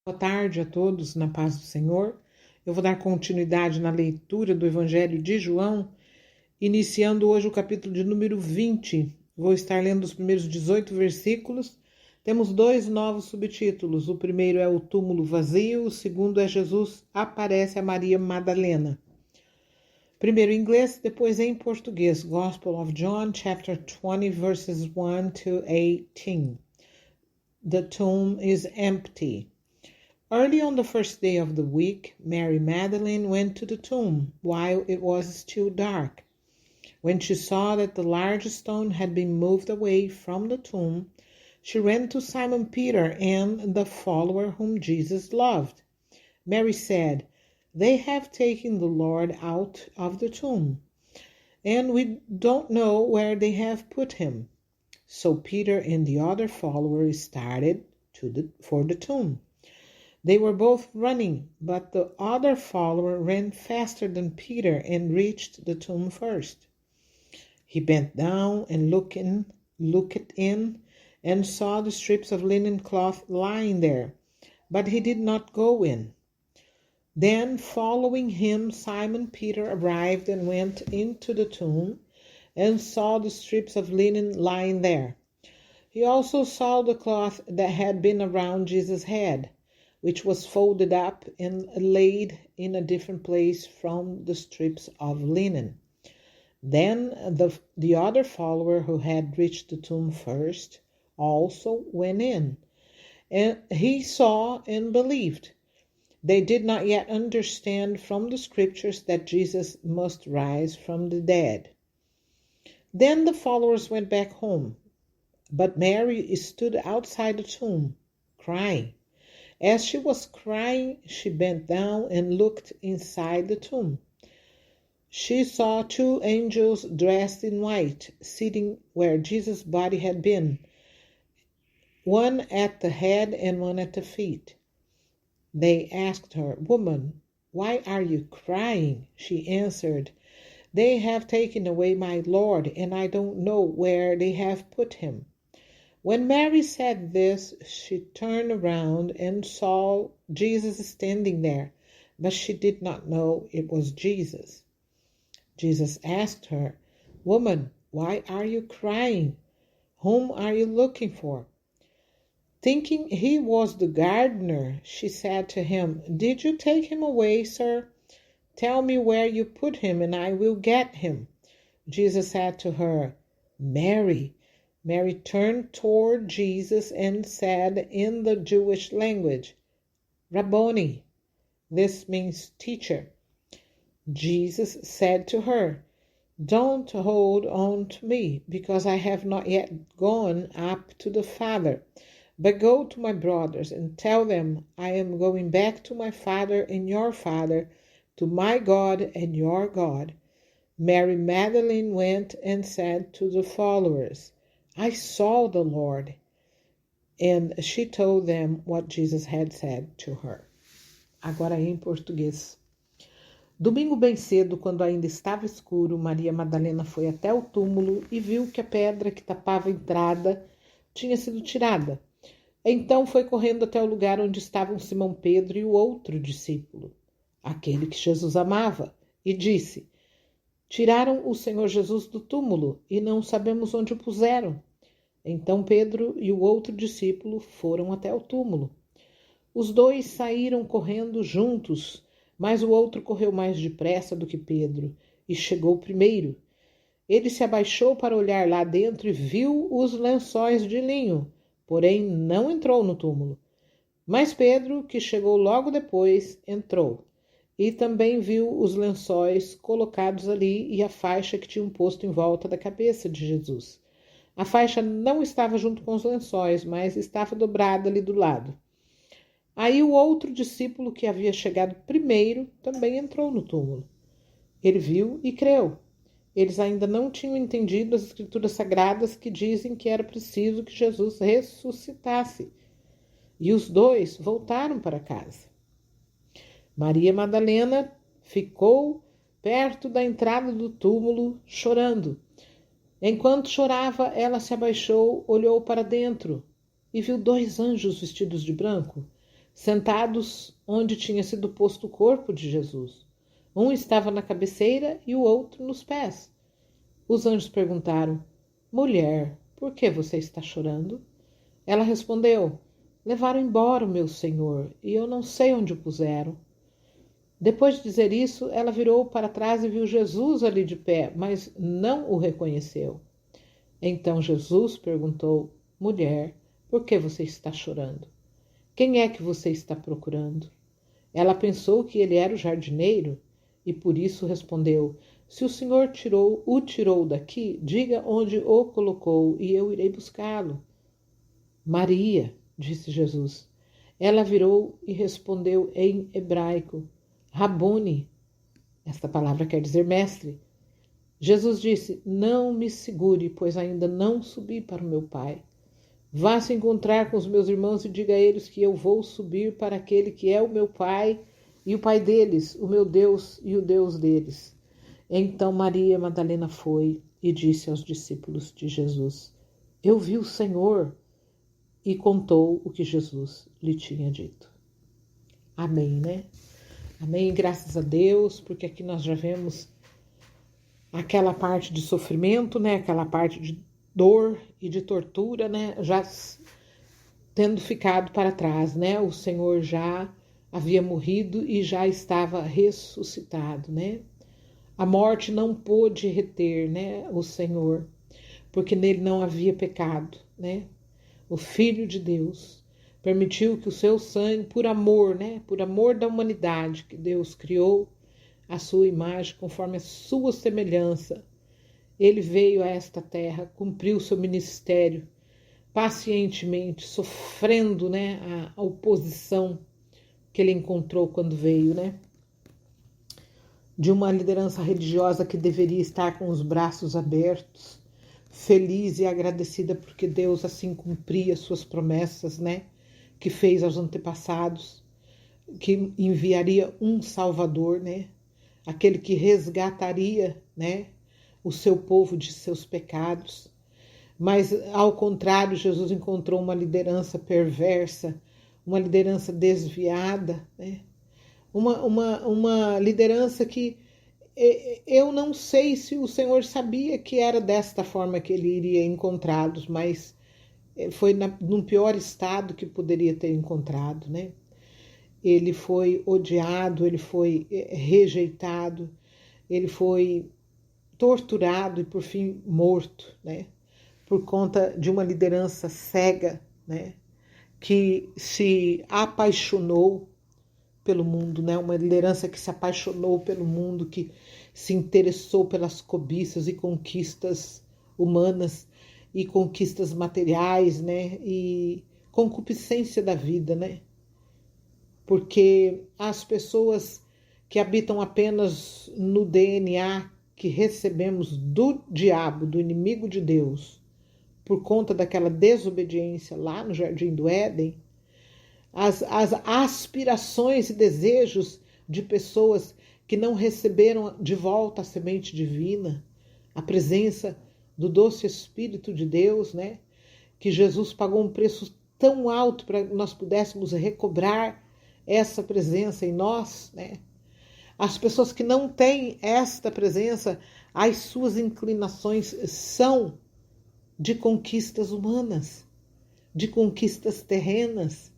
Boa tarde a todos, na paz do Senhor. Eu vou dar continuidade na leitura do Evangelho de João, iniciando hoje o capítulo de número 20. Vou estar lendo os primeiros 18 versículos. Temos dois novos subtítulos. O primeiro é o túmulo vazio, o segundo é Jesus aparece a Maria Madalena. Primeiro em inglês, depois em português. Gospel of John, chapter 20, verses 1 to 18. The tomb is empty. Early on the first day of the week, Mary Magdalene went to the tomb while it was still dark. When she saw that the large stone had been moved away from the tomb, she ran to Simon Peter and the follower whom Jesus loved. Mary said, "They have taken the Lord out of the tomb, and we don't know where they have put him." So Peter and the other follower started for the tomb. They were both running, but the other follower ran faster than Peter and reached the tomb first. He bent down and looked in and saw the strips of linen cloth lying there, but he did not go in. Then, following him, Simon Peter arrived and went into the tomb and saw the strips of linen lying there. He also saw the cloth that had been around Jesus' head, which was folded up and laid in a different place from the strips of linen. Then the other follower who had reached the tomb first also went in, and he saw and believed. They did not yet understand from the scriptures that Jesus must rise from the dead. Then the followers went back home, but Mary stood outside the tomb, crying. As she was crying, she bent down and looked inside the tomb. She saw two angels dressed in white, sitting where Jesus' body had been, one at the head and one at the feet. They asked her, "Woman, why are you crying?" She answered, "They have taken away my Lord, and I don't know where they have put him." When Mary said this, she turned around and saw Jesus standing there, but she did not know it was Jesus. Jesus asked her, "Woman, why are you crying? Whom are you looking for?" Thinking he was the gardener, she said to him, "Did you take him away, sir? Tell me where you put him, and I will get him." Jesus said to her, "Mary." Mary turned toward Jesus and said in the Jewish language, "Rabboni." This means teacher. Jesus said to her, "Don't hold on to me, because I have not yet gone up to the Father. But go to my brothers and tell them I am going back to my Father and your Father, to my God and your God." Mary Magdalene went and said to the followers, "I saw the Lord." And she told them what Jesus had said to her. Agora em português. Domingo bem cedo, quando ainda estava escuro, Maria Madalena foi até o túmulo e viu que a pedra que tapava a entrada tinha sido tirada. Então foi correndo até o lugar onde estavam Simão Pedro e o outro discípulo, aquele que Jesus amava, e disse: "Tiraram o Senhor Jesus do túmulo e não sabemos onde o puseram." Então Pedro e o outro discípulo foram até o túmulo. Os dois saíram correndo juntos, mas o outro correu mais depressa do que Pedro e chegou primeiro. Ele se abaixou para olhar lá dentro e viu os lençóis de linho, porém não entrou no túmulo. Mas Pedro, que chegou logo depois, entrou e também viu os lençóis colocados ali e a faixa que tinham posto em volta da cabeça de Jesus. A faixa não estava junto com os lençóis, mas estava dobrada ali do lado. Aí o outro discípulo que havia chegado primeiro também entrou no túmulo. Ele viu e creu. Eles ainda não tinham entendido as escrituras sagradas que dizem que era preciso que Jesus ressuscitasse. E os dois voltaram para casa. Maria Madalena ficou perto da entrada do túmulo, chorando. Enquanto chorava, ela se abaixou, olhou para dentro e viu 2 anjos vestidos de branco, sentados onde tinha sido posto o corpo de Jesus. Um estava na cabeceira e o outro nos pés. Os anjos perguntaram: Mulher, por que você está chorando? Ela respondeu: Levaram embora o meu Senhor, e eu não sei onde o puseram. Depois de dizer isso, ela virou para trás e viu Jesus ali de pé, mas não o reconheceu. Então Jesus perguntou: Mulher, por que você está chorando? Quem é que você está procurando? Ela pensou que ele era o jardineiro e por isso respondeu: Se o Senhor o tirou daqui, diga onde o colocou e eu irei buscá-lo. Maria, disse Jesus. Ela virou e respondeu em hebraico: Rabone. Esta palavra quer dizer mestre. Jesus disse: Não me segure, pois ainda não subi para o meu Pai. Vá se encontrar com os meus irmãos e diga a eles que eu vou subir para aquele que é o meu Pai e o Pai deles, o meu Deus e o Deus deles. Então Maria Madalena foi e disse aos discípulos de Jesus: Eu vi o Senhor, e contou o que Jesus lhe tinha dito. Amém, né? Amém, graças a Deus, porque aqui nós já vemos aquela parte de sofrimento, né? Aquela parte de dor e de tortura, né? Já tendo ficado para trás, né? O Senhor já havia morrido e já estava ressuscitado, né? A morte não pôde reter, né? O Senhor, porque nele não havia pecado, né? O Filho de Deus permitiu que o seu sangue, por amor, né? Por amor da humanidade que Deus criou, a sua imagem, conforme a sua semelhança. Ele veio a esta terra, cumpriu o seu ministério pacientemente, sofrendo, né, a oposição que ele encontrou quando veio, né? De uma liderança religiosa que deveria estar com os braços abertos, feliz e agradecida porque Deus assim cumpria suas promessas, né? Que fez aos antepassados, que enviaria um Salvador, né? Aquele que resgataria, né, o seu povo de seus pecados. Mas, ao contrário, Jesus encontrou uma liderança perversa, uma liderança desviada, né? Uma liderança que eu não sei se o Senhor sabia que era desta forma que ele iria encontrá-los, mas foi num pior estado que poderia ter encontrado, né? Ele foi odiado, ele foi rejeitado, ele foi torturado e por fim morto, né? Por conta de uma liderança cega, né? Que se apaixonou pelo mundo, né? Uma liderança que se apaixonou pelo mundo, que se interessou pelas cobiças e conquistas humanas e conquistas materiais, né? E concupiscência da vida, né? Porque as pessoas que habitam apenas no DNA que recebemos do diabo, do inimigo de Deus, por conta daquela desobediência lá no Jardim do Éden, as aspirações e desejos de pessoas que não receberam de volta a semente divina, a presença do doce Espírito de Deus, né? Que Jesus pagou um preço tão alto para que nós pudéssemos recobrar essa presença em nós, né? As pessoas que não têm esta presença, as suas inclinações são de conquistas humanas, de conquistas terrenas.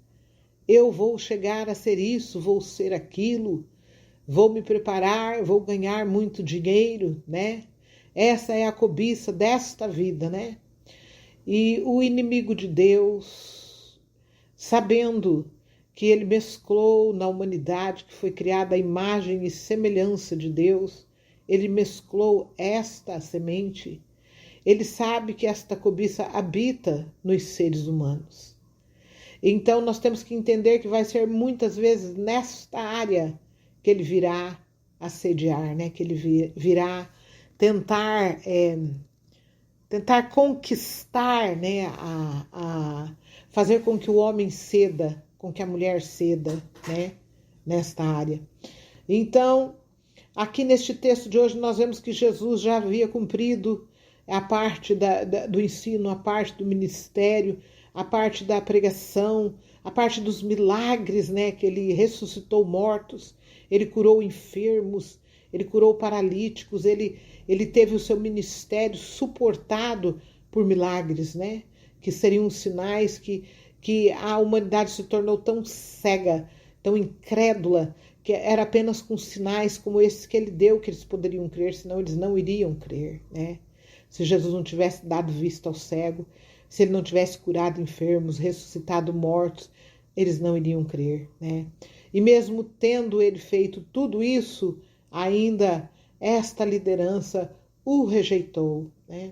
Eu vou chegar a ser isso, vou ser aquilo, vou me preparar, vou ganhar muito dinheiro, né? Essa é a cobiça desta vida, né? E o inimigo de Deus, sabendo que ele mesclou na humanidade, que foi criada a imagem e semelhança de Deus, ele mesclou esta semente. Ele sabe que esta cobiça habita nos seres humanos. Então nós temos que entender que vai ser muitas vezes nesta área que ele virá assediar, né? Que ele virá tentar conquistar, né? Fazer com que o homem ceda, com que a mulher ceda, né? Nesta área. Então, aqui neste texto de hoje nós vemos que Jesus já havia cumprido a parte do ensino, a parte do ministério, a parte da pregação, a parte dos milagres, né? Que ele ressuscitou mortos, ele curou enfermos, ele curou paralíticos, ele teve o seu ministério suportado por milagres, né? Que seriam sinais que a humanidade se tornou tão cega, tão incrédula, que era apenas com sinais como esses que ele deu que eles poderiam crer, senão eles não iriam crer, né? Se Jesus não tivesse dado vista ao cego, se ele não tivesse curado enfermos, ressuscitado mortos, eles não iriam crer, né? E mesmo tendo ele feito tudo isso, ainda esta liderança o rejeitou, né?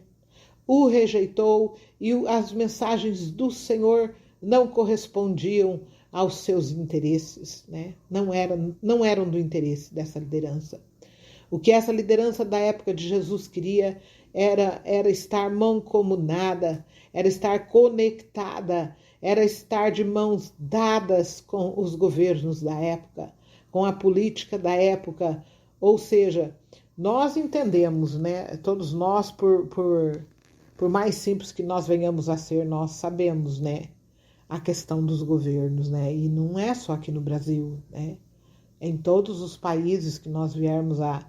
O rejeitou e as mensagens do Senhor não correspondiam aos seus interesses, né? Não eram do interesse dessa liderança. O que essa liderança da época de Jesus queria era estar mancomunada, era estar conectada, era estar de mãos dadas com os governos da época, com a política da época. Ou seja, nós entendemos, né? Todos nós, por mais simples que nós venhamos a ser, nós sabemos, né? A questão dos governos, né? E não é só aqui no Brasil, né? Em todos os países que nós viermos a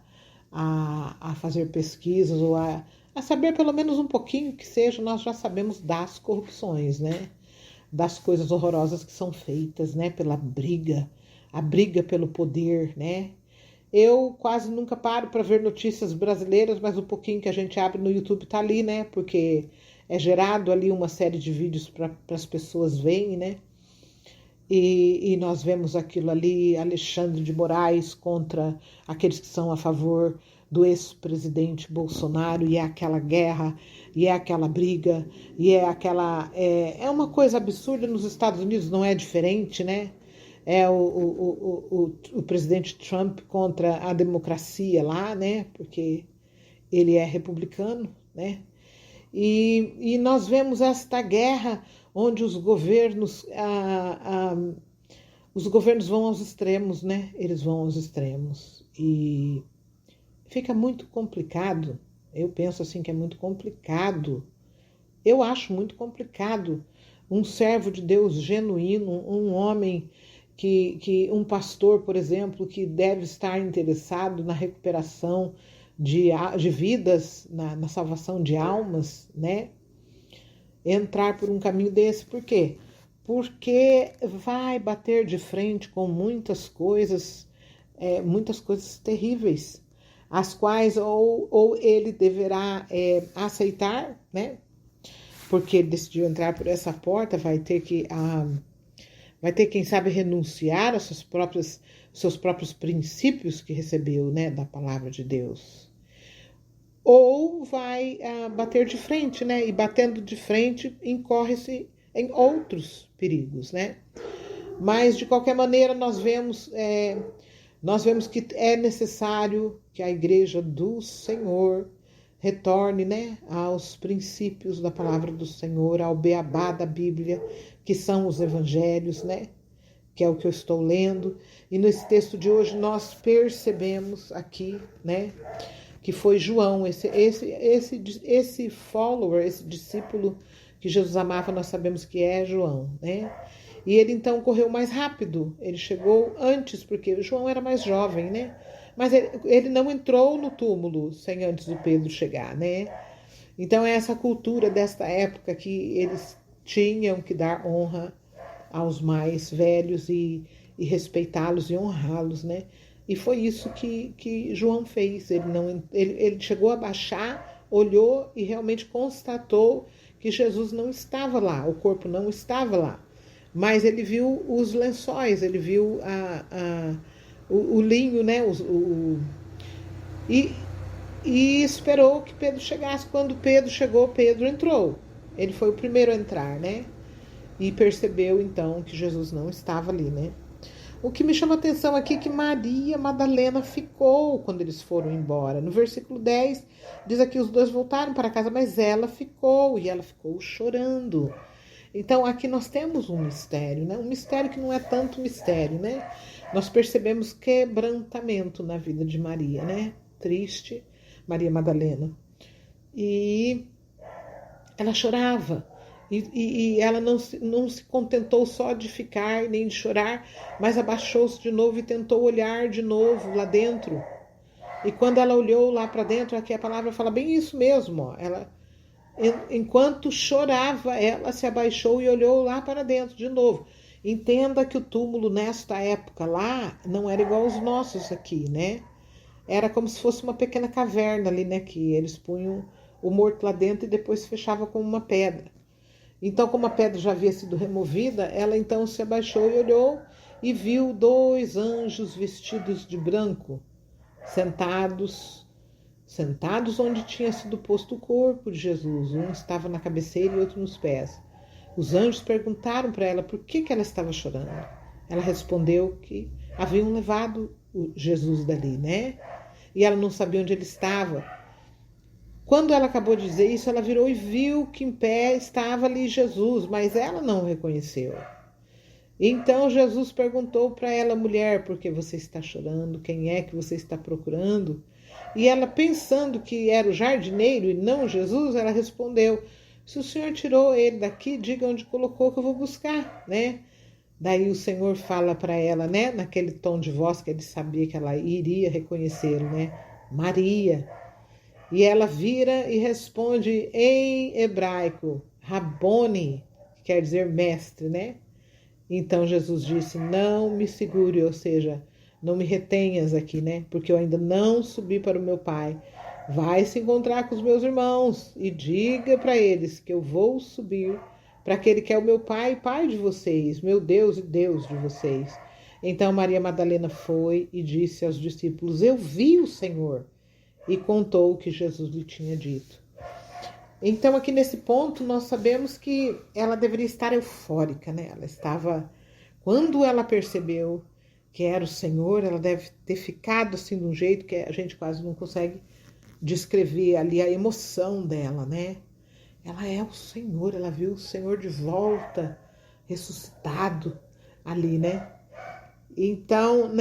fazer pesquisas ou a saber pelo menos um pouquinho que seja, nós já sabemos das corrupções, né? Das coisas horrorosas que são feitas, né? Pela briga, a briga pelo poder, né? Eu quase nunca paro para ver notícias brasileiras, mas o pouquinho que a gente abre no YouTube tá ali, né? Porque é gerado ali uma série de vídeos para as pessoas verem, né? E nós vemos aquilo ali, Alexandre de Moraes contra aqueles que são a favor do ex-presidente Bolsonaro, e é aquela guerra, e é aquela briga, e é aquela... É uma coisa absurda. Nos Estados Unidos não é diferente, né? É o presidente Trump contra a democracia lá, né? Porque ele é republicano, né? E nós vemos esta guerra onde os governos vão aos extremos, né? Eles vão aos extremos e fica muito complicado. Eu penso assim que é muito complicado. Eu acho muito complicado um servo de Deus genuíno, um homem um pastor, por exemplo, que deve estar interessado na recuperação de vidas, na salvação de almas, né? Entrar por um caminho desse. Por quê? Porque vai bater de frente com muitas coisas terríveis, as quais ou ele deverá aceitar, né? Porque ele decidiu entrar por essa porta, vai ter, quem sabe, renunciar aos seus próprios princípios que recebeu, né, da palavra de Deus. Ou vai bater de frente, né? E batendo de frente, incorre-se em outros perigos, né? Mas, de qualquer maneira, nós vemos que é necessário que a igreja do Senhor retorne, né, aos princípios da palavra do Senhor, ao beabá da Bíblia, que são os evangelhos, né? Que é o que eu estou lendo. E nesse texto de hoje nós percebemos aqui, né, que foi João, esse follower, esse discípulo que Jesus amava, nós sabemos que é João, né? E ele então correu mais rápido, ele chegou antes, porque João era mais jovem, né? Mas ele não entrou no túmulo sem antes o Pedro chegar, né? Então é essa cultura desta época que eles tinham que dar honra aos mais velhos e respeitá-los e honrá-los, né? E foi isso que João fez. Ele chegou a baixar, olhou e realmente constatou que Jesus não estava lá, o corpo não estava lá. Mas ele viu os lençóis, ele viu o linho, né? E esperou que Pedro chegasse. Quando Pedro chegou, Pedro entrou. Ele foi o primeiro a entrar, né? E percebeu então que Jesus não estava ali, né? O que me chama a atenção aqui é que Maria Madalena ficou quando eles foram embora. No versículo 10, diz aqui: os dois voltaram para casa, mas ela ficou, e ela ficou chorando. Então, aqui nós temos um mistério, né? Um mistério que não é tanto mistério, né? Nós percebemos quebrantamento na vida de Maria, né? Triste, Maria Madalena. E ela chorava. E ela não se contentou só de ficar, nem de chorar, mas abaixou-se de novo e tentou olhar de novo lá dentro. E quando ela olhou lá para dentro, aqui a palavra fala bem isso mesmo. Ó. Ela, enquanto chorava, ela se abaixou e olhou lá para dentro de novo. Entenda que o túmulo nesta época lá não era igual aos nossos aqui, né? Era como se fosse uma pequena caverna ali, né? Que eles punham o morto lá dentro e depois fechava com uma pedra. Então, como a pedra já havia sido removida, ela então se abaixou e olhou e viu 2 anjos vestidos de branco, sentados onde tinha sido posto o corpo de Jesus. Um estava na cabeceira e outro nos pés. Os anjos perguntaram para ela por que ela estava chorando. Ela respondeu que haviam levado Jesus dali, né? E ela não sabia onde ele estava. Quando ela acabou de dizer isso, ela virou e viu que em pé estava ali Jesus, mas ela não o reconheceu. Então Jesus perguntou para ela, mulher, por que você está chorando? Quem é que você está procurando? E ela, pensando que era o jardineiro e não Jesus, ela respondeu, se o Senhor tirou ele daqui, diga onde colocou que eu vou buscar, né? Daí o Senhor fala para ela, né, naquele tom de voz que ele sabia que ela iria reconhecê-lo, né? Maria. E ela vira e responde em hebraico, Rabboni, que quer dizer mestre, né? Então Jesus disse, não me segure, ou seja, não me retenhas aqui, né? Porque eu ainda não subi para o meu Pai. Vai se encontrar com os meus irmãos e diga para eles que eu vou subir para aquele que é o meu Pai, Pai de vocês, meu Deus e Deus de vocês. Então Maria Madalena foi e disse aos discípulos, eu vi o Senhor, e contou o que Jesus lhe tinha dito. Então aqui nesse ponto nós sabemos que ela deveria estar eufórica, né? Ela estava, quando ela percebeu que era o Senhor, ela deve ter ficado assim de um jeito que a gente quase não consegue descrever ali a emoção dela, né? Ela é o Senhor, ela viu o Senhor de volta, ressuscitado ali, né? Então,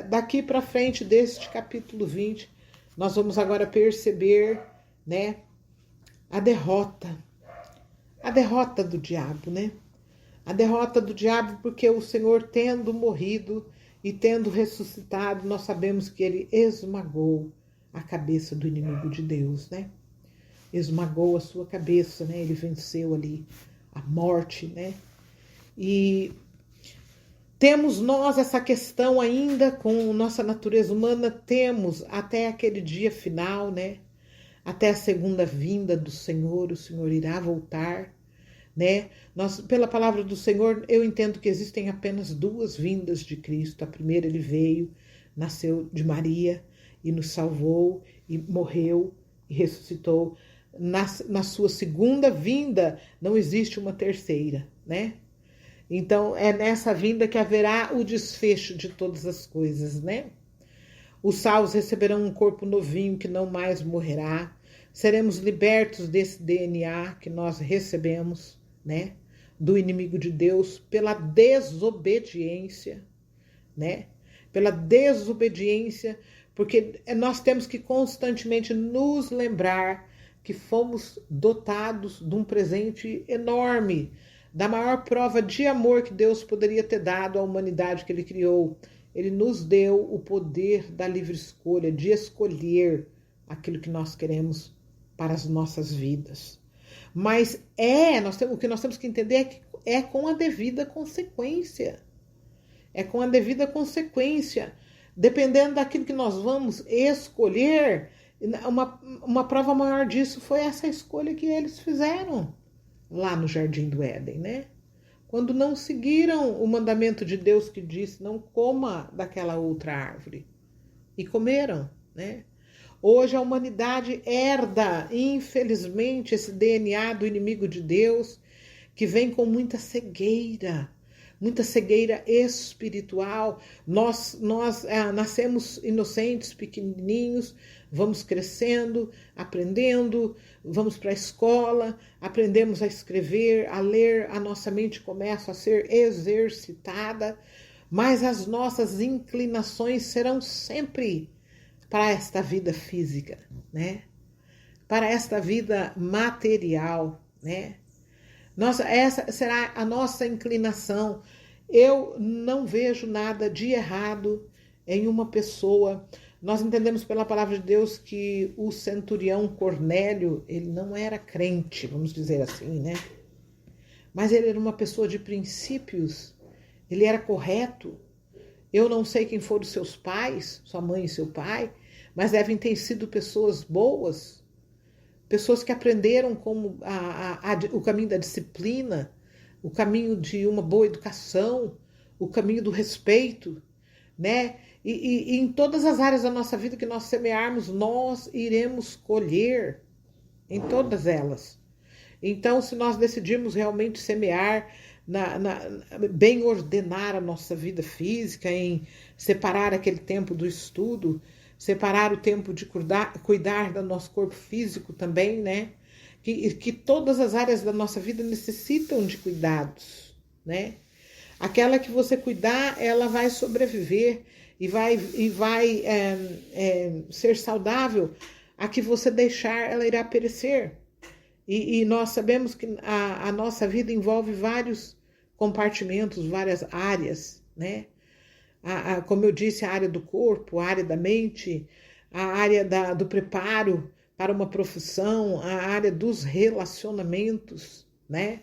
daqui para frente deste capítulo 20, nós vamos agora perceber, né, a derrota do diabo, né? A derrota do diabo, porque o Senhor, tendo morrido e tendo ressuscitado, nós sabemos que ele esmagou a cabeça do inimigo de Deus, né? Esmagou a sua cabeça, né? Ele venceu ali a morte, né? E temos nós essa questão ainda com nossa natureza humana, temos até aquele dia final, né? Até a segunda vinda do Senhor, o Senhor irá voltar, né? Nós, pela palavra do Senhor, eu entendo que existem apenas 2 vindas de Cristo. A primeira, ele veio, nasceu de Maria e nos salvou e morreu e ressuscitou. Na sua segunda vinda, não existe uma terceira, né? Então, é nessa vinda que haverá o desfecho de todas as coisas, né? Os salvos receberão um corpo novinho que não mais morrerá. Seremos libertos desse DNA que nós recebemos, né? Do inimigo de Deus pela desobediência, né? Pela desobediência, porque nós temos que constantemente nos lembrar que fomos dotados de um presente enorme, da maior prova de amor que Deus poderia ter dado à humanidade que ele criou. Ele nos deu o poder da livre escolha, de escolher aquilo que nós queremos para as nossas vidas. Mas o que nós temos que entender é que é com a devida consequência. É com a devida consequência. Dependendo daquilo que nós vamos escolher, uma prova maior disso foi essa escolha que eles fizeram lá no Jardim do Éden, né? Quando não seguiram o mandamento de Deus que disse não coma daquela outra árvore. E comeram, né? Hoje a humanidade herda, infelizmente, esse DNA do inimigo de Deus, que vem com muita cegueira espiritual. Nós nascemos inocentes, pequenininhos, vamos crescendo, aprendendo, vamos para a escola, aprendemos a escrever, a ler, a nossa mente começa a ser exercitada, mas as nossas inclinações serão sempre para esta vida física, né? Para esta vida material, né? Essa será a nossa inclinação. Eu não vejo nada de errado em uma pessoa. Nós entendemos pela palavra de Deus que o centurião Cornélio, ele não era crente, vamos dizer assim, né? Mas ele era uma pessoa de princípios, ele era correto. Eu não sei quem foram os seus pais, sua mãe e seu pai, mas devem ter sido pessoas boas, pessoas que aprenderam como o caminho da disciplina, o caminho de uma boa educação, o caminho do respeito, né? E em todas as áreas da nossa vida que nós semearmos, nós iremos colher, em todas elas. Então, se nós decidirmos realmente semear, bem ordenar a nossa vida física, em separar aquele tempo do estudo, separar o tempo de cuidar do nosso corpo físico também, né? Que todas as áreas da nossa vida necessitam de cuidados, né? Aquela que você cuidar, ela vai sobreviver e vai ser saudável. A que você deixar, ela irá perecer. E nós sabemos que a nossa vida envolve vários compartimentos, várias áreas, né? Como eu disse, a área do corpo, a área da mente, a área do preparo para uma profissão, a área dos relacionamentos, né?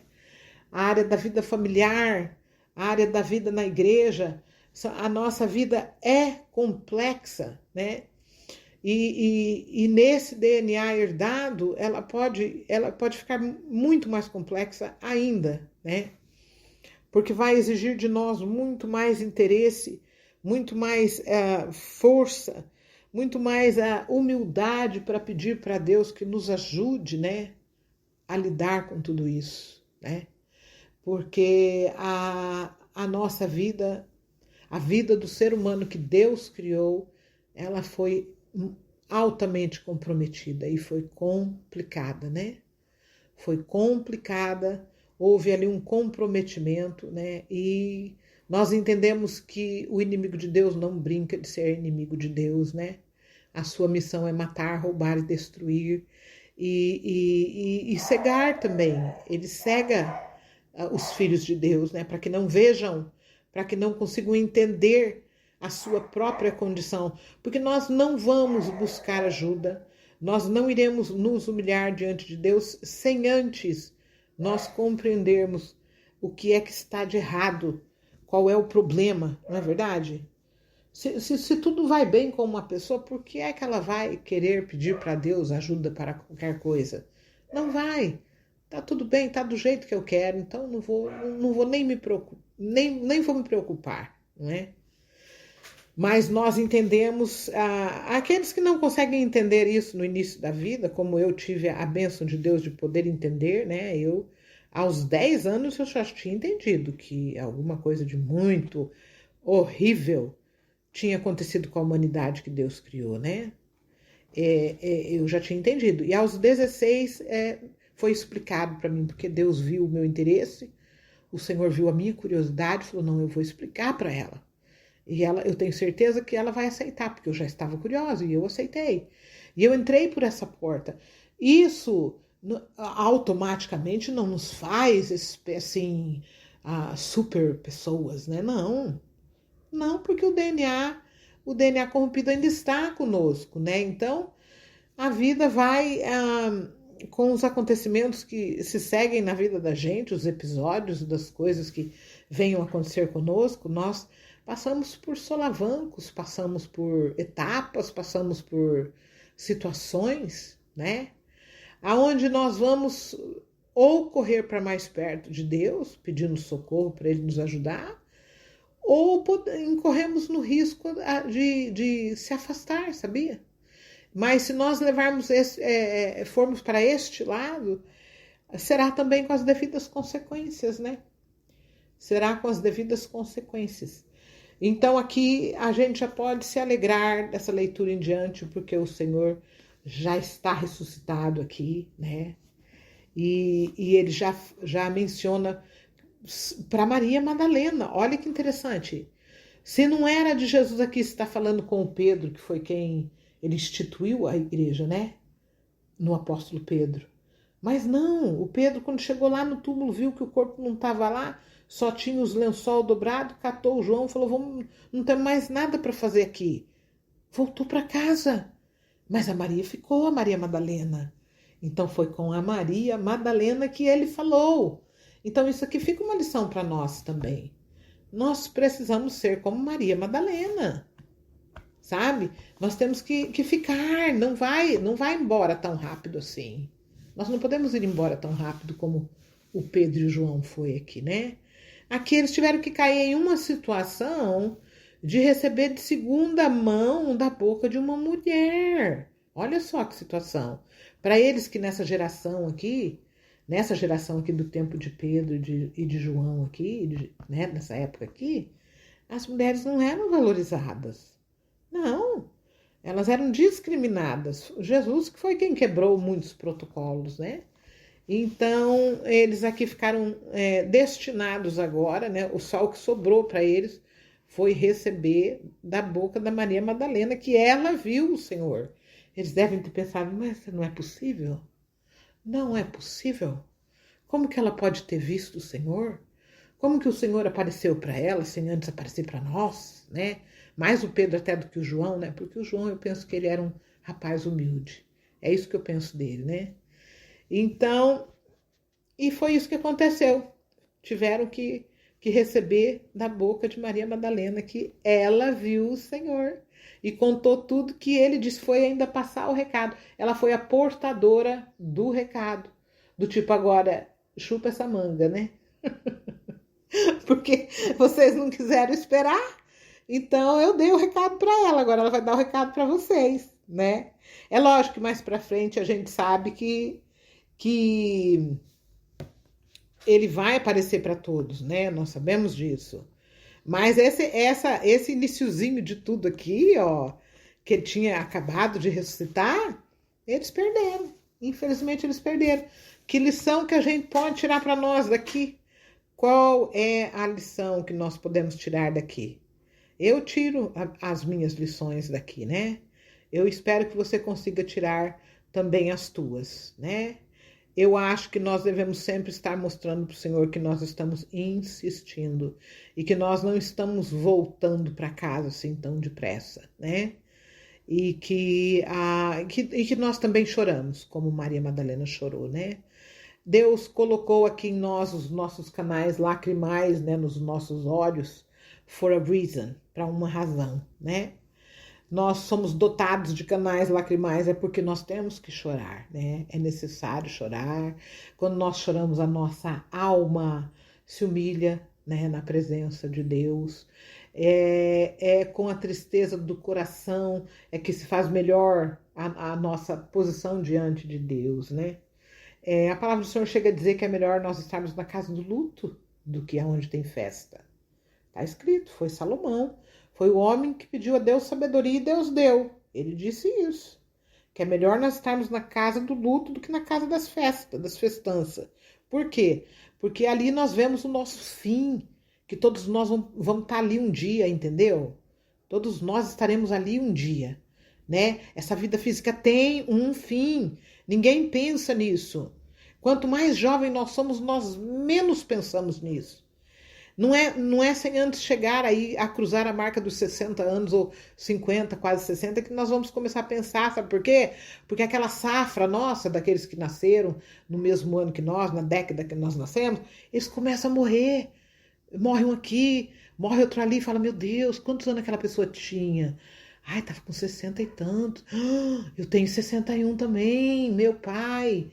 A área da vida familiar, a área da vida na igreja. A nossa vida é complexa, né? E nesse DNA herdado, ela pode ficar muito mais complexa ainda, né? Porque vai exigir de nós muito mais interesse, muito mais força, muito mais humildade para pedir para Deus que nos ajude, né, a lidar com tudo isso, né? Porque a nossa vida, a vida do ser humano que Deus criou, ela foi altamente comprometida e foi complicada, né? Foi complicada, houve ali um comprometimento, né? E nós entendemos que o inimigo de Deus não brinca de ser inimigo de Deus, né? A sua missão é matar, roubar e destruir e cegar também. Ele cega os filhos de Deus, né? Para que não vejam, para que não consigam entender a sua própria condição, porque nós não vamos buscar ajuda, nós não iremos nos humilhar diante de Deus sem antes nós compreendermos o que é que está de errado, qual é o problema, não é verdade? Se tudo vai bem com uma pessoa, por que é que ela vai querer pedir para Deus ajuda para qualquer coisa? Não vai. Tá tudo bem, tá do jeito que eu quero, então não vou nem me preocupar, nem vou me preocupar, não é? Mas nós entendemos, aqueles que não conseguem entender isso no início da vida, como eu tive a bênção de Deus de poder entender, né? Eu, aos 10 anos, eu já tinha entendido que alguma coisa de muito horrível tinha acontecido com a humanidade que Deus criou, né? Eu já tinha entendido. E aos 16 foi explicado para mim, porque Deus viu o meu interesse, o Senhor viu a minha curiosidade, falou, não, eu vou explicar para ela. E eu tenho certeza que ela vai aceitar, porque eu já estava curiosa e eu aceitei. E eu entrei por essa porta. Isso automaticamente não nos faz assim, super pessoas, né? Não, porque o DNA corrompido ainda está conosco, né? Então, a vida vai com os acontecimentos que se seguem na vida da gente, os episódios das coisas que venham acontecer conosco, nós passamos por solavancos, passamos por etapas, passamos por situações, né? Aonde nós vamos ou correr para mais perto de Deus, pedindo socorro para Ele nos ajudar, ou incorremos no risco de se afastar, sabia? Mas se nós formos para este lado, será também com as devidas consequências, né? Será com as devidas consequências. Então aqui a gente já pode se alegrar dessa leitura em diante, porque o Senhor já está ressuscitado aqui, né? E ele já menciona para Maria Madalena. Olha que interessante. Se não era de Jesus aqui, está falando com o Pedro, que foi quem ele instituiu a igreja, né? No apóstolo Pedro. Mas não, o Pedro, quando chegou lá no túmulo, viu que o corpo não estava lá, só tinha os lençol dobrado, catou o João e falou: vamos, não tem mais nada para fazer aqui. Voltou para casa. Mas a Maria ficou, a Maria Madalena. Então foi com a Maria Madalena que ele falou. Então isso aqui fica uma lição para nós também. Nós precisamos ser como Maria Madalena, sabe? Nós temos que ficar, não vai embora tão rápido assim. Nós não podemos ir embora tão rápido como o Pedro e o João foi aqui, né? Aqui eles tiveram que cair em uma situação de receber de segunda mão da boca de uma mulher. Olha só que situação. Para eles que nessa geração aqui do tempo de Pedro e de João aqui, né, nessa época aqui, as mulheres não eram valorizadas. Não, elas eram discriminadas. Jesus que foi quem quebrou muitos protocolos, né? Então, eles aqui ficaram destinados agora, né? O sol que sobrou para eles foi receber da boca da Maria Madalena, que ela viu o Senhor. Eles devem ter pensado, mas não é possível? Não é possível? Como que ela pode ter visto o Senhor? Como que o Senhor apareceu para ela, sem antes aparecer para nós, né? Mais o Pedro até do que o João, né? Porque o João, eu penso que ele era um rapaz humilde. É isso que eu penso dele, né? Então, e foi isso que aconteceu. Tiveram que receber da boca de Maria Madalena que ela viu o Senhor e contou tudo que ele disse, foi ainda passar o recado. Ela foi a portadora do recado. Do tipo, agora, chupa essa manga, né? Porque vocês não quiseram esperar, então eu dei o recado para ela, agora ela vai dar o recado para vocês, né? É lógico que mais para frente a gente sabe que ele vai aparecer para todos, né? Nós sabemos disso. Mas esse iniciozinho de tudo aqui, ó, que ele tinha acabado de ressuscitar, eles perderam. Infelizmente eles perderam. Que lição que a gente pode tirar para nós daqui? Qual é a lição que nós podemos tirar daqui? Eu tiro as minhas lições daqui, né? Eu espero que você consiga tirar também as tuas, né? Eu acho que nós devemos sempre estar mostrando para o Senhor que nós estamos insistindo e que nós não estamos voltando para casa assim tão depressa, né? E que nós também choramos, como Maria Madalena chorou, né? Deus colocou aqui em nós os nossos canais lacrimais, né, nos nossos olhos, for a reason, para uma razão, né? Nós somos dotados de canais lacrimais é porque nós temos que chorar, né? É necessário chorar. Quando nós choramos, a nossa alma se humilha, né, na presença de Deus. É com a tristeza do coração é que se faz melhor a nossa posição diante de Deus, né? A palavra do Senhor chega a dizer que é melhor nós estarmos na casa do luto do que onde tem festa. Está escrito, foi Salomão. Foi o homem que pediu a Deus sabedoria e Deus deu. Ele disse isso. Que é melhor nós estarmos na casa do luto do que na casa das festas, das festanças. Por quê? Porque ali nós vemos o nosso fim. Que todos nós vamos estar ali um dia, entendeu? Todos nós estaremos ali um dia, né? Essa vida física tem um fim. Ninguém pensa nisso. Quanto mais jovem nós somos, nós menos pensamos nisso. Não é sem antes chegar aí a cruzar a marca dos 60 anos ou 50, quase 60, que nós vamos começar a pensar, sabe por quê? Porque aquela safra nossa, daqueles que nasceram no mesmo ano que nós, na década que nós nascemos, eles começam a morrer. Morre um aqui, morre outro ali, e fala, meu Deus, quantos anos aquela pessoa tinha? Ai, tava com 60 e tantos. Eu tenho 61 também, meu pai.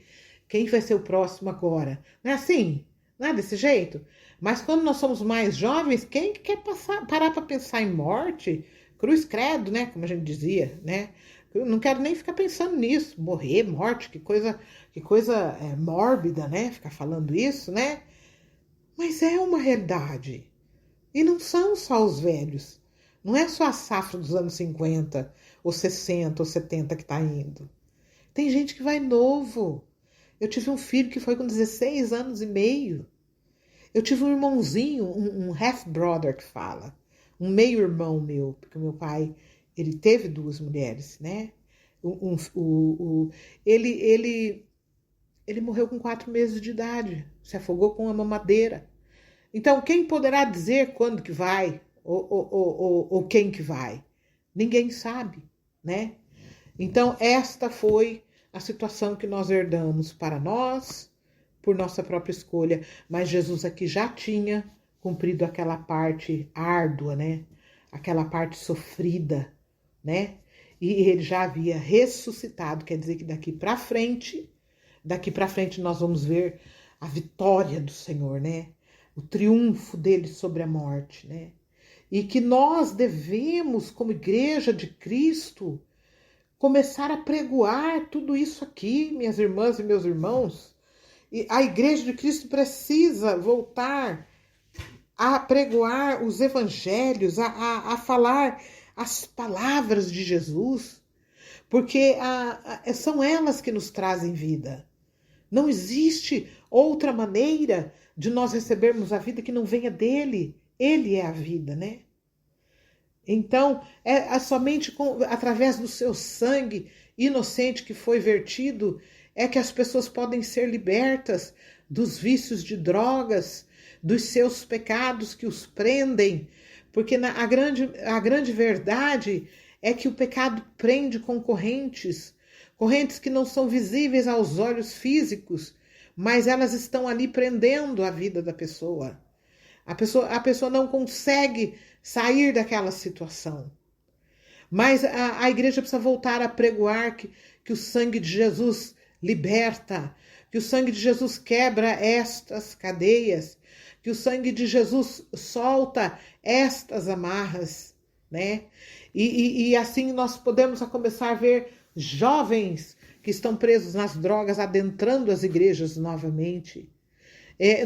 Quem vai ser o próximo agora? Não é assim? Não é desse jeito? Mas quando nós somos mais jovens, quem quer parar para pensar em morte? Cruz credo, né? Como a gente dizia, né? Eu não quero nem ficar pensando nisso. Morrer, morte, que coisa mórbida, né? Ficar falando isso, né? Mas é uma realidade. E não são só os velhos. Não é só a safra dos anos 50, ou 60, ou 70 que está indo. Tem gente que vai novo. Eu tive um filho que foi com 16 anos e meio. Eu tive um irmãozinho, um half-brother que fala. Um meio-irmão meu, porque o meu pai, ele teve duas mulheres, né? Ele ele morreu com 4 meses de idade, se afogou com uma mamadeira. Então, quem poderá dizer quando que vai ou quem que vai? Ninguém sabe, né? Então, esta foi a situação que nós herdamos para nós, por nossa própria escolha. Mas Jesus aqui já tinha cumprido aquela parte árdua, né? Aquela parte sofrida, né? E ele já havia ressuscitado, quer dizer que daqui para frente nós vamos ver a vitória do Senhor, né? O triunfo dele sobre a morte, né? E que nós devemos, como igreja de Cristo, começar a pregoar tudo isso aqui, minhas irmãs e meus irmãos. E a igreja de Cristo precisa voltar a pregoar os evangelhos, a falar as palavras de Jesus, porque são elas que nos trazem vida. Não existe outra maneira de nós recebermos a vida que não venha dele. Ele é a vida, né? Então, é somente através do seu sangue inocente que foi vertido é que as pessoas podem ser libertas dos vícios de drogas, dos seus pecados que os prendem, porque a grande verdade é que o pecado prende com correntes que não são visíveis aos olhos físicos, mas elas estão ali prendendo a vida da pessoa. A pessoa não consegue sair daquela situação. Mas a igreja precisa voltar a pregoar que o sangue de Jesus liberta, que o sangue de Jesus quebra estas cadeias, que o sangue de Jesus solta estas amarras, né? E assim nós podemos começar a ver jovens que estão presos nas drogas adentrando as igrejas novamente.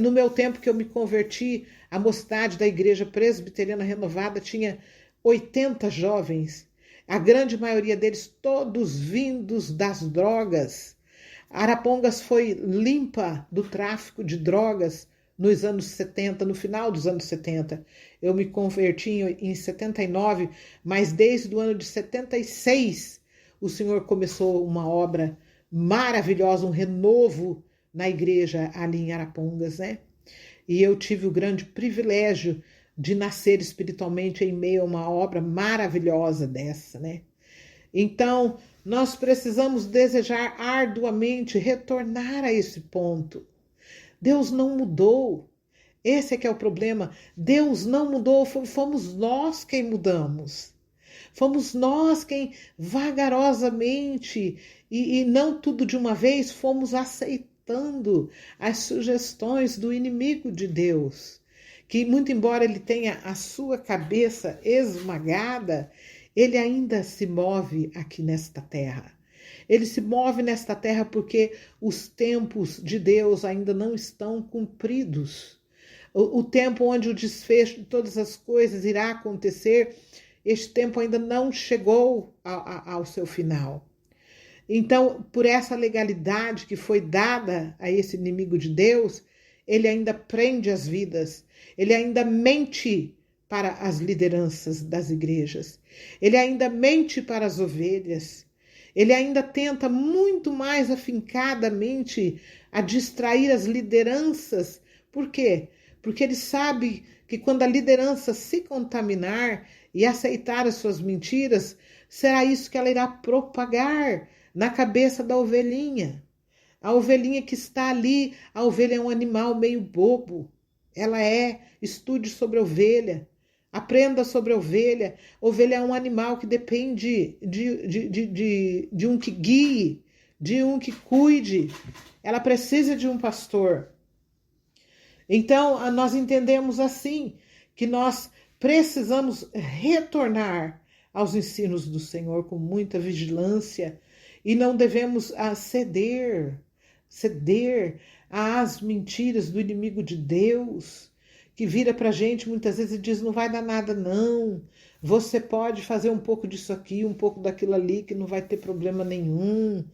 No meu tempo que eu me converti, a mocidade da Igreja Presbiteriana Renovada tinha 80 jovens, a grande maioria deles todos vindos das drogas. Arapongas foi limpa do tráfico de drogas nos anos 70, no final dos anos 70. Eu me converti em 79, mas desde o ano de 76 o Senhor começou uma obra maravilhosa, um renovo na igreja ali em Arapongas, né? E eu tive o grande privilégio de nascer espiritualmente em meio a uma obra maravilhosa dessa, né? Então, nós precisamos desejar arduamente retornar a esse ponto. Deus não mudou. Esse é que é o problema. Deus não mudou, fomos nós quem mudamos. Fomos nós quem vagarosamente e não tudo de uma vez fomos aceitando as sugestões do inimigo de Deus, que muito embora ele tenha a sua cabeça esmagada, ele ainda se move aqui nesta terra. Ele se move nesta terra porque os tempos de Deus ainda não estão cumpridos. O tempo onde o desfecho de todas as coisas irá acontecer, este tempo ainda não chegou ao seu final. Então, por essa legalidade que foi dada a esse inimigo de Deus, ele ainda prende as vidas, ele ainda mente para as lideranças das igrejas, ele ainda mente para as ovelhas, ele ainda tenta muito mais afincadamente a distrair as lideranças. Por quê? Porque ele sabe que quando a liderança se contaminar e aceitar as suas mentiras, será isso que ela irá propagar na cabeça da ovelhinha. A ovelhinha que está ali, a ovelha é um animal meio bobo. Ela estude sobre a ovelha, aprenda sobre a ovelha. A ovelha é um animal que depende de um que guie, de um que cuide. Ela precisa de um pastor. Então, nós entendemos assim, que nós precisamos retornar aos ensinos do Senhor com muita vigilância e não devemos ceder às mentiras do inimigo de Deus, que vira para a gente muitas vezes e diz, não vai dar nada não, você pode fazer um pouco disso aqui, um pouco daquilo ali, que não vai ter problema nenhum,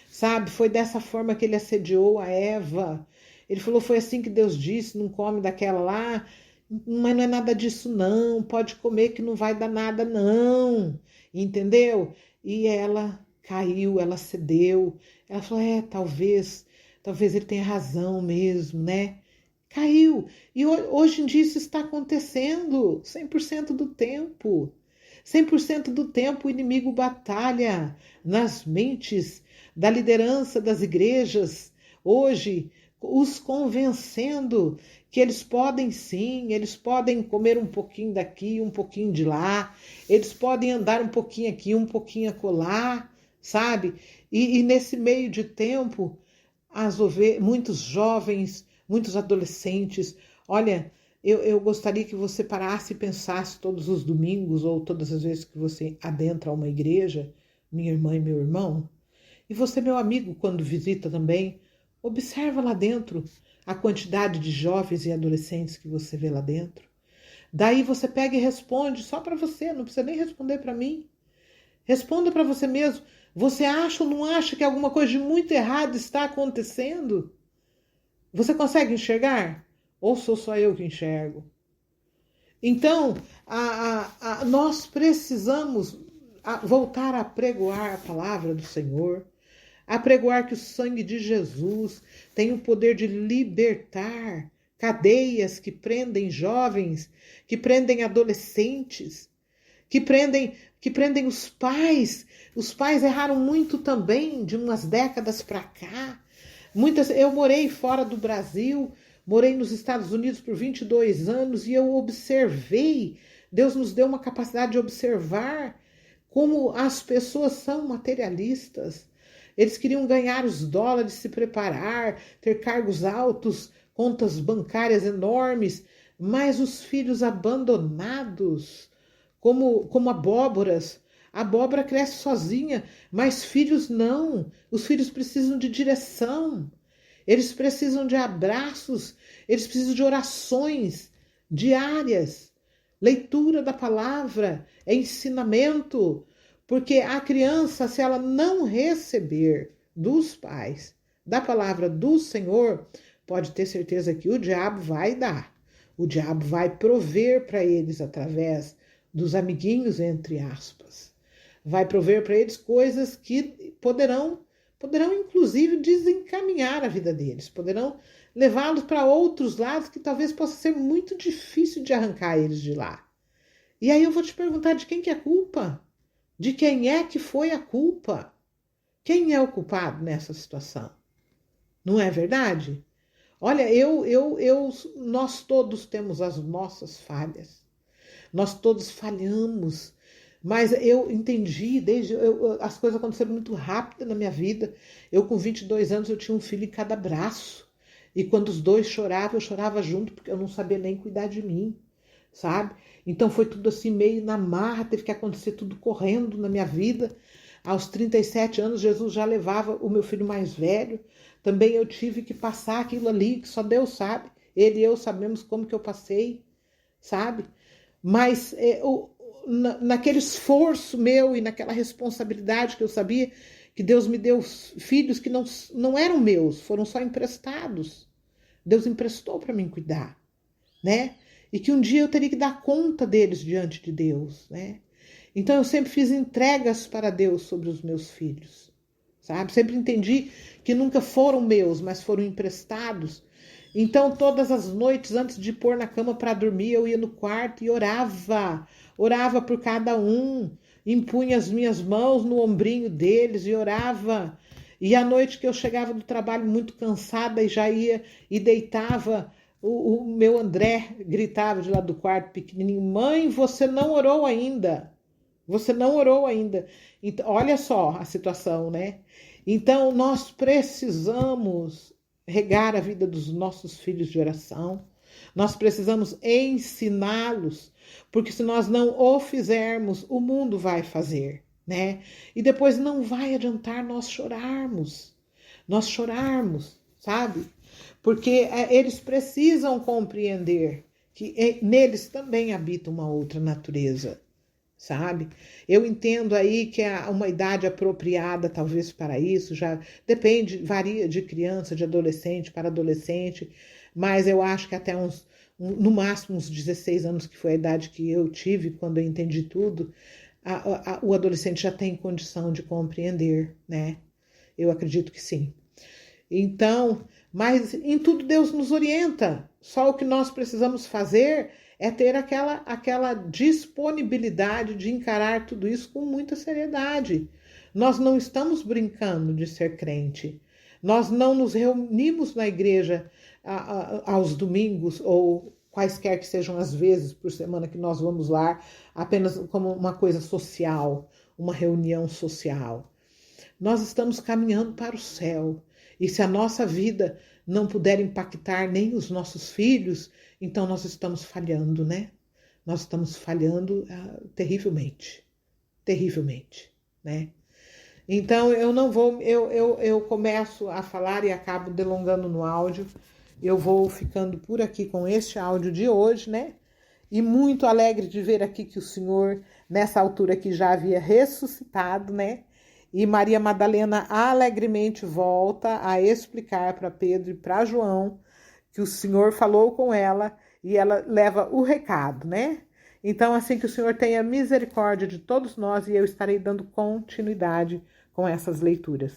sabe? Foi dessa forma que ele assediou a Eva. Ele falou, foi assim que Deus disse, não come daquela lá, mas não é nada disso não, pode comer que não vai dar nada não, entendeu? E ela caiu, ela cedeu, ela falou, talvez talvez ele tenha razão mesmo, né? Caiu. E hoje em dia isso está acontecendo 100% do tempo. 100% do tempo o inimigo batalha nas mentes da liderança das igrejas, hoje, os convencendo que eles podem sim, eles podem comer um pouquinho daqui, um pouquinho de lá, eles podem andar um pouquinho aqui, um pouquinho acolá, sabe? E nesse meio de tempo, muitos jovens, muitos adolescentes, olha, eu gostaria que você parasse e pensasse todos os domingos ou todas as vezes que você adentra uma igreja, minha irmã e meu irmão, e você, meu amigo, quando visita também, observa lá dentro a quantidade de jovens e adolescentes que você vê lá dentro. Daí você pega e responde só para você, não precisa nem responder para mim. Responda para você mesmo. Você acha ou não acha que alguma coisa de muito errado está acontecendo? Você consegue enxergar? Ou sou só eu que enxergo? Então, nós precisamos voltar a pregoar a palavra do Senhor, apregoar que o sangue de Jesus tem o poder de libertar cadeias que prendem jovens, que prendem adolescentes, que prendem os pais. Os pais erraram muito também de umas décadas para cá. Eu morei fora do Brasil, morei nos Estados Unidos por 22 anos e eu observei, Deus nos deu uma capacidade de observar como as pessoas são materialistas. Eles queriam ganhar os dólares, se preparar, ter cargos altos, contas bancárias enormes, mas os filhos abandonados, como abóboras. A abóbora cresce sozinha, mas filhos não. Os filhos precisam de direção, eles precisam de abraços, eles precisam de orações diárias, leitura da palavra, ensinamento. Porque a criança, se ela não receber dos pais, da palavra do Senhor, pode ter certeza que o diabo vai dar. O diabo vai prover para eles através dos amiguinhos, entre aspas. Vai prover para eles coisas que poderão inclusive desencaminhar a vida deles, poderão levá-los para outros lados que talvez possa ser muito difícil de arrancar eles de lá. E aí eu vou te perguntar, de quem que é a culpa? De quem é que foi a culpa? Quem é o culpado nessa situação? Não é verdade? Olha, nós todos temos as nossas falhas. Nós todos falhamos. Mas eu entendi, as coisas aconteceram muito rápido na minha vida. Eu com 22 anos, eu tinha um filho em cada braço. E quando os dois choravam, eu chorava junto, porque eu não sabia nem cuidar de mim, sabe? Então foi tudo assim meio na marra, teve que acontecer tudo correndo na minha vida. Aos 37 anos, Jesus já levava o meu filho mais velho. Também eu tive que passar aquilo ali, que só Deus sabe. Ele e eu sabemos como que eu passei, sabe? Mas naquele esforço meu e naquela responsabilidade que eu sabia que Deus me deu filhos que não eram meus, foram só emprestados. Deus emprestou para mim cuidar, né? E que um dia eu teria que dar conta deles diante de Deus, né? Então eu sempre fiz entregas para Deus sobre os meus filhos, sabe? Sempre entendi que nunca foram meus, mas foram emprestados. Então todas as noites antes de pôr na cama para dormir, eu ia no quarto e orava por cada um, impunha as minhas mãos no ombrinho deles e orava. E à noite que eu chegava do trabalho muito cansada e já ia e deitava, o meu André gritava de lá do quarto pequenininho: mãe, você não orou ainda. Você não orou ainda. Então, olha só a situação, né? Então, nós precisamos regar a vida dos nossos filhos de oração. Nós precisamos ensiná-los, porque se nós não o fizermos, o mundo vai fazer, né? E depois não vai adiantar nós chorarmos, sabe? Porque eles precisam compreender que neles também habita uma outra natureza, sabe? Eu entendo aí que há uma idade apropriada talvez para isso, já depende, varia de criança, de adolescente para adolescente, mas eu acho que até no máximo uns 16 anos, que foi a idade que eu tive quando eu entendi tudo, o adolescente já tem condição de compreender, né? Eu acredito que sim. Então, mas em tudo Deus nos orienta. Só o que nós precisamos fazer é ter aquela disponibilidade de encarar tudo isso com muita seriedade. Nós não estamos brincando de ser crente. Nós não nos reunimos na igreja aos domingos ou quaisquer que sejam as vezes por semana que nós vamos lá, apenas como uma coisa social, uma reunião social. Nós estamos caminhando para o céu. E se a nossa vida não puder impactar nem os nossos filhos, então nós estamos falhando, né? Nós estamos falhando terrivelmente, terrivelmente, né? Então eu não vou, eu começo a falar e acabo delongando no áudio. Eu vou ficando por aqui com este áudio de hoje, né? E muito alegre de ver aqui que o Senhor, nessa altura aqui, já havia ressuscitado, né? E Maria Madalena alegremente volta a explicar para Pedro e para João que o Senhor falou com ela e ela leva o recado, né? Então, assim, que o Senhor tenha misericórdia de todos nós e eu estarei dando continuidade com essas leituras.